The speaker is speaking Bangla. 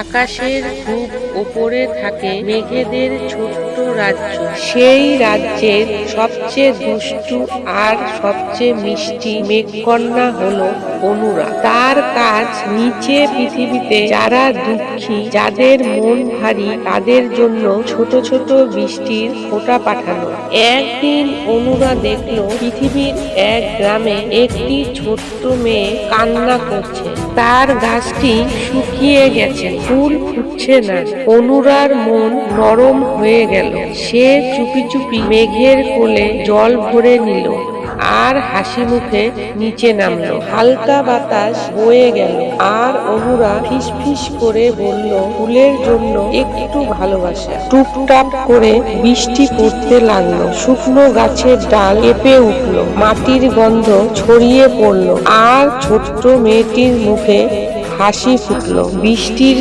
আকাশের খুব ওপরে থাকে মেঘেদের ছোট্ট রাজ্য। সেই রাজ্যের সবচেয়ে দুষ্টু আর সবচেয়ে মিষ্টি মেঘকন্যা হলো অনুরা। তার কাজ নিচে পৃথিবীতে যারা দুঃখী, যাদের মন ভারী, তাদের জন্য ছোট ছোট বৃষ্টির ফোঁটা পাঠানো। একদিন অনুরা দেখলো পৃথিবীর এক গ্রামে একটি ছোট্ট মেয়ে কান্না করছে। তার গাছটি শুকিয়ে গেছে, ফুল ফুটছে না। অনুরার মন নরম হয়ে গেল। সে চুপি চুপি মেঘের কোলে জল ভরে নিল আর হাসি মুখে নিচে নামলো। হালকা বাতাস বয়ে গেল আর অনুরা ফিসফিস করে বলল, ফুলের জন্য একটু ভালোবাসা। টুপটাপ করে বৃষ্টি পড়তে লাগলো। শুকনো গাছের ডাল কেঁপে উঠলো, মাটির গন্ধ ছড়িয়ে পড়লো আর ছোট্ট মেয়েটির মুখে হাসি ফুটলো। বৃষ্টির